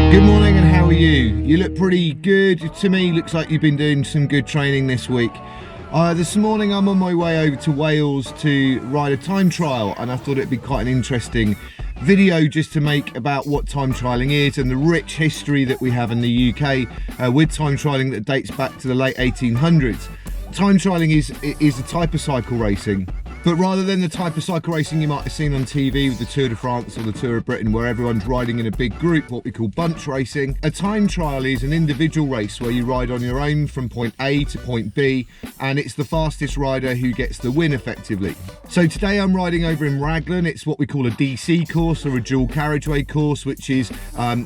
Good morning, and how are you? You look pretty good to me. Looks like you've been doing some good training this week. This morning I'm on my way over to Wales to ride a time trial, and I thought it'd be quite an interesting video just to make about what time trialing is and the rich history that we have in the UK with time trialing that dates back to the late 1800s. Time trialing is a type of cycle racing, but rather than the type of cycle racing you might have seen on TV with the Tour de France or the Tour of Britain, where everyone's riding in a big group, what we call bunch racing, a time trial is an individual race where you ride on your own from point A to point B, and it's the fastest rider who gets the win effectively. So today I'm riding over in Raglan. It's what we call a DC course, or a dual carriageway course, which is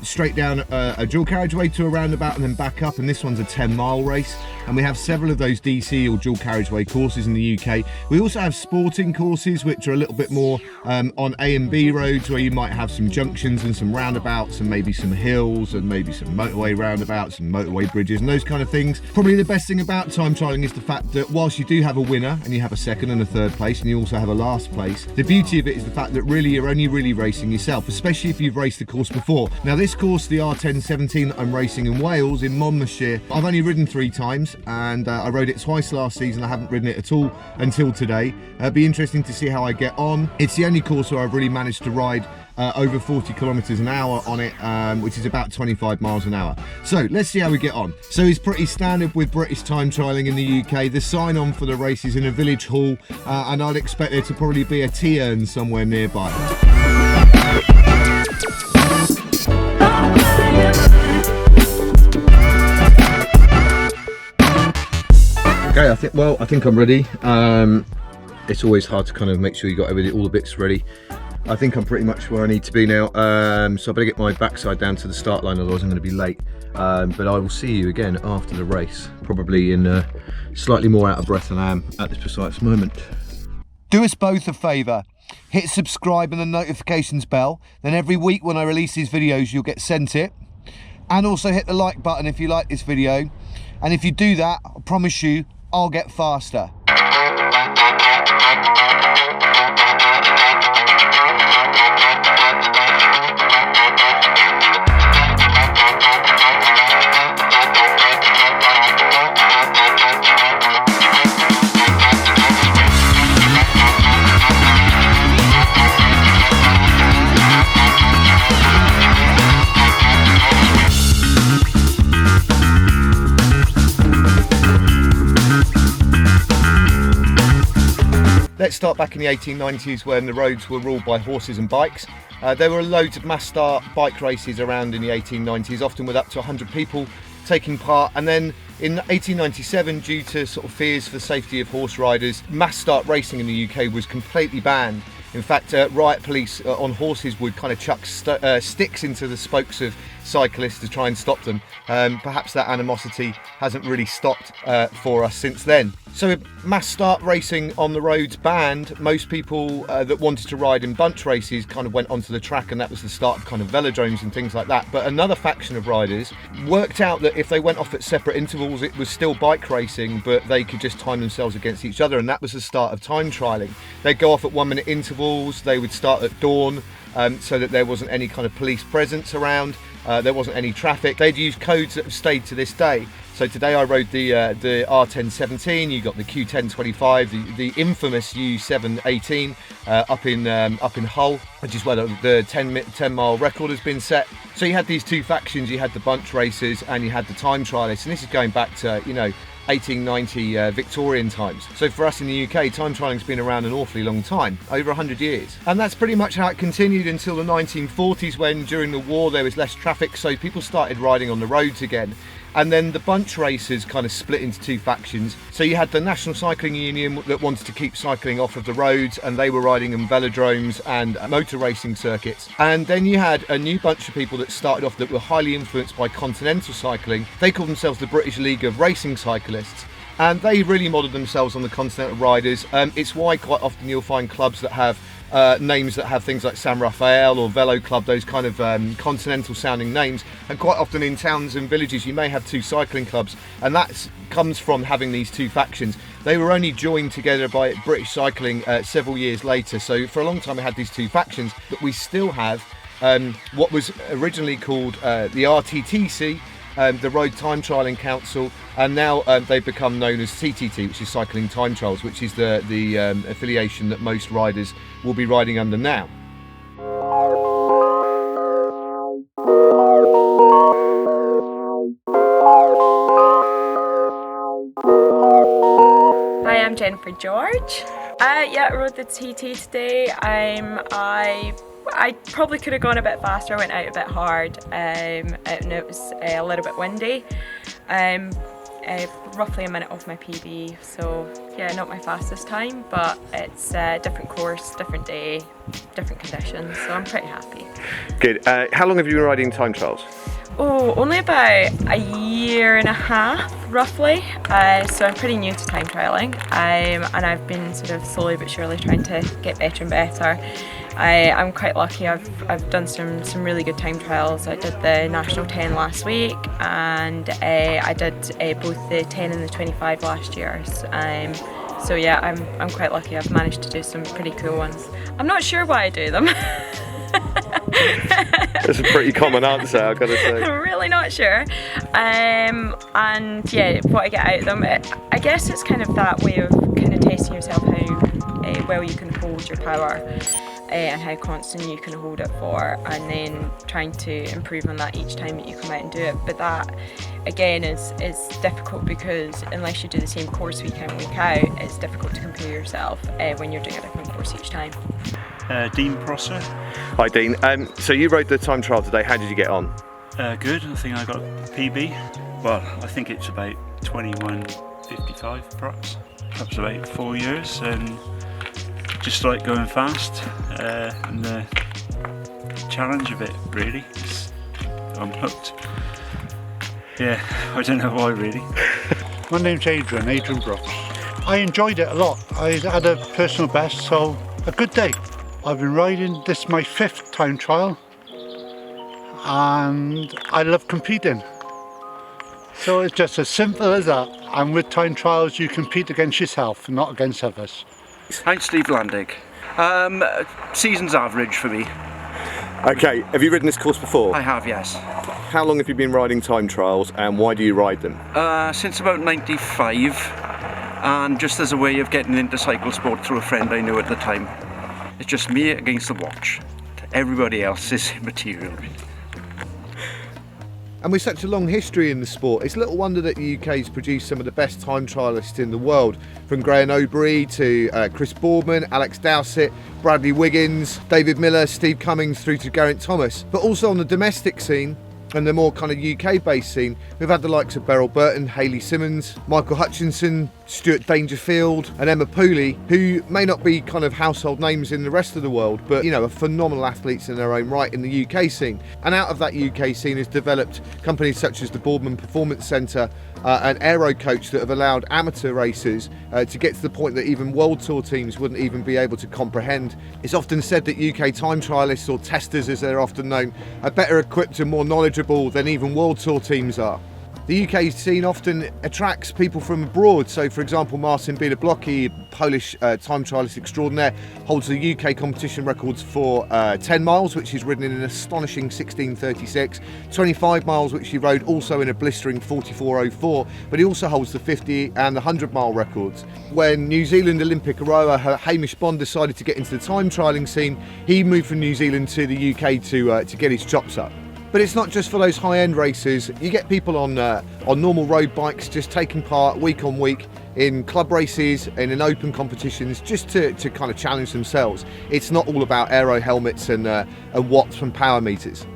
straight down a dual carriageway to a roundabout and then back up, and this one's a 10-mile race. And we have several of those DC or dual carriageway courses in the UK. We also have sporting courses, which are a little bit more on A and B roads, where you might have some junctions and some roundabouts and maybe some hills and maybe some motorway roundabouts and motorway bridges and those kind of things. Probably the best thing about time trialing is the fact that whilst you do have a winner and you have a second and a third place and you also have a last place, the beauty of it is the fact that really you're only really racing yourself, especially if you've raced the course before. Now this course, the R1017 that I'm racing in Wales, in Monmouthshire, I've only ridden 3 times. And I rode it twice last season. I haven't ridden it at all until today. It'd be interesting to see how I get on. It's the only course where I've really managed to ride over 40 kilometers an hour on it, which is about 25 miles an hour. So let's see how we get on. So it's pretty standard with British time trialing in the UK. The sign on for the race is in a village hall, and I'd expect there to probably be a tea urn somewhere nearby. Okay, I think I'm ready. It's always hard to kind of make sure you got all the bits ready. I think I'm pretty much where I need to be now. So I better get my backside down to the start line, otherwise I'm going to be late. But I will see you again after the race, probably in slightly more out of breath than I am at this precise moment. Do us both a favour. Hit subscribe and the notifications bell. Then every week when I release these videos, you'll get sent it. And also hit the like button if you like this video. And if you do that, I promise you, I'll get faster. Let's start back in the 1890s, when the roads were ruled by horses and bikes. There were loads of mass start bike races around in the 1890s, often with up to 100 people taking part. And then in 1897, due to sort of fears for the safety of horse riders, mass start racing in the UK was completely banned. In fact, riot police on horses would kind of chuck sticks into the spokes of cyclists to try and stop them. Perhaps that animosity hasn't really stopped for us since then. So with mass start racing on the roads banned, most people that wanted to ride in bunch races kind of went onto the track, and that was the start of kind of velodromes and things like that. But another faction of riders worked out that if they went off at separate intervals, it was still bike racing, but they could just time themselves against each other, and that was the start of time trialing. They'd go off at 1-minute intervals. They would start at dawn, so that there wasn't any kind of police presence around. There wasn't any traffic. They'd use codes that have stayed to this day. So today I rode the R1017. You got the Q1025, the infamous U718 up in Hull, which is where the 10-mile record has been set. So you had these two factions. You had the bunch racers and you had the time trialists, and this is going back to 1890 Victorian times. So for us in the UK, time trialling's been around an awfully long time, over 100 years. And that's pretty much how it continued until the 1940s, when during the war there was less traffic, so people started riding on the roads again. And then the bunch races kind of split into two factions. So you had the National Cycling Union that wanted to keep cycling off of the roads, and they were riding in velodromes and motor racing circuits. And then you had a new bunch of people that started off that were highly influenced by continental cycling. They called themselves the British League of Racing Cyclists, and they really modelled themselves on the continental riders. It's why quite often you'll find clubs that have names that have things like San Rafael or Velo Club, those kind of continental sounding names. And quite often in towns and villages you may have two cycling clubs, and that comes from having these two factions. They were only joined together by British Cycling several years later, so for a long time we had these two factions, but we still have what was originally called the RTTC, the Road Time Trialling Council, and now they've become known as CTT, which is Cycling Time Trials, which is the affiliation that most riders will be riding under now. Hi, I'm Jennifer George. I rode the TT today. I probably could have gone a bit faster. I went out a bit hard, and it was a little bit windy. Roughly a minute off my PB, so yeah, not my fastest time, but it's a different course, different day, different conditions, so I'm pretty happy. Good. How long have you been riding time trials? Oh, only about a year and a half, roughly. So I'm pretty new to time trialling, and I've been sort of slowly but surely trying to get better and better. I'm quite lucky. I've done some really good time trials. I did the National 10 last week, and I did both the 10 and the 25 last year. So yeah, I'm quite lucky. I've managed to do some pretty cool ones. I'm not sure why I do them. That's a pretty common answer, I've got to say. I'm really not sure. And yeah, what I get out of them, I guess it's kind of that way of kind of testing yourself how well you can hold your power. And how constant you can hold it for, and then trying to improve on that each time that you come out and do it. But that again is difficult, because unless you do the same course week in, week out, it's difficult to compare yourself when you're doing a different course each time. Dean Prosser. Hi Dean, so you rode the time trial today, how did you get on? Good, I think I got PB. Well, I think it's about 21:55 perhaps. That was about 4 years, and just like going fast, and the challenge of it really, I'm hooked. Yeah, I don't know why really. My name's Adrian Brooks. I enjoyed it a lot. I had a personal best, so a good day. I've been riding, this is my 5th time trial, and I love competing. So it's just as simple as that, and with time trials you compete against yourself, not against others. I'm Steve Landig. Season's average for me. Okay, have you ridden this course before? I have, yes. How long have you been riding time trials, and why do you ride them? Since about 95, and just as a way of getting into cycle sport through a friend I knew at the time. It's just me against the watch. Everybody else is immaterial. And with such a long history in the sport, it's little wonder that the UK's produced some of the best time trialists in the world, from Graham O'Brien to Chris Boardman, Alex Dowsett, Bradley Wiggins, David Miller, Steve Cummings, through to Geraint Thomas. But also on the domestic scene, and the more kind of UK-based scene, we've had the likes of Beryl Burton, Hayley Simmons, Michael Hutchinson, Stuart Dangerfield and Emma Pooley, who may not be kind of household names in the rest of the world, but, you know, are phenomenal athletes in their own right in the UK scene. And out of that UK scene has developed companies such as the Boardman Performance Centre and Aero Coach that have allowed amateur racers to get to the point that even World Tour teams wouldn't even be able to comprehend. It's often said that UK time trialists, or testers as they're often known, are better equipped and more knowledgeable than even World Tour teams are. The UK scene often attracts people from abroad. So, for example, Marcin Bielobłocki, Polish time trialist extraordinaire, holds the UK competition records for 10 miles, which he's ridden in an astonishing 16:36, 25 miles, which he rode also in a blistering 44:04, but he also holds the 50 and the 100-mile records. When New Zealand Olympic rower Hamish Bond decided to get into the time trialling scene, he moved from New Zealand to the UK to get his chops up. But it's not just for those high-end racers. You get people on normal road bikes just taking part week on week in club races and in open competitions, just to kind of challenge themselves. It's not all about aero helmets and watts and power meters.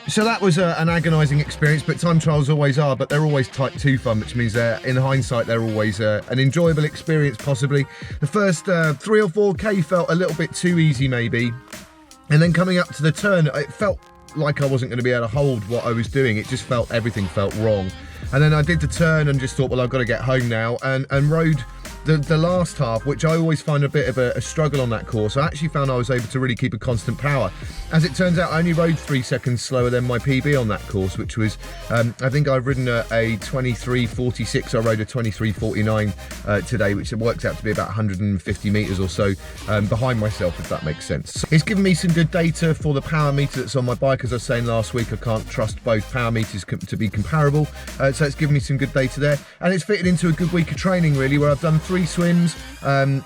So that was an agonising experience, but time trials always are, but they're always type 2 fun, which means in hindsight they're always an enjoyable experience possibly. The first 3 or 4k felt a little bit too easy maybe, and then coming up to the turn it felt like I wasn't going to be able to hold what I was doing. It just everything felt wrong. And then I did the turn and just thought, well, I've got to get home now, and rode the last half, which I always find a bit of a struggle on that course, I actually found I was able to really keep a constant power. As it turns out, I only rode 3 seconds slower than my PB on that course, which was, I think I've ridden a 23.46, I rode a 23.49 today, which works out to be about 150 metres or so behind myself, if that makes sense. So it's given me some good data for the power meter that's on my bike. As I was saying last week, I can't trust both power meters to be comparable, so it's given me some good data there, and it's fitted into a good week of training really, where I've done 3 swims, and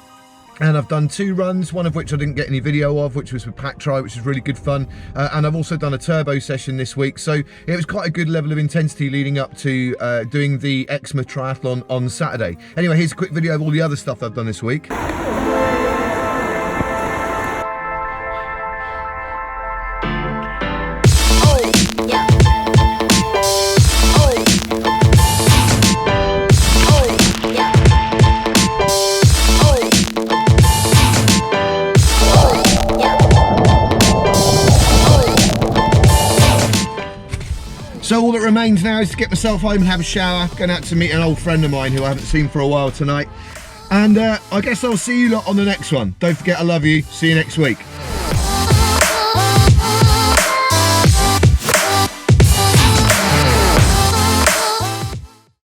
I've done 2 runs, one of which I didn't get any video of, which was with Pack Try, which was really good fun, and I've also done a turbo session this week, so it was quite a good level of intensity leading up to doing the Exmouth Triathlon on Saturday. Anyway, here's a quick video of all the other stuff I've done this week. So all that remains now is to get myself home and have a shower, going out to meet an old friend of mine who I haven't seen for a while tonight. And I guess I'll see you lot on the next one. Don't forget I love you. See you next week.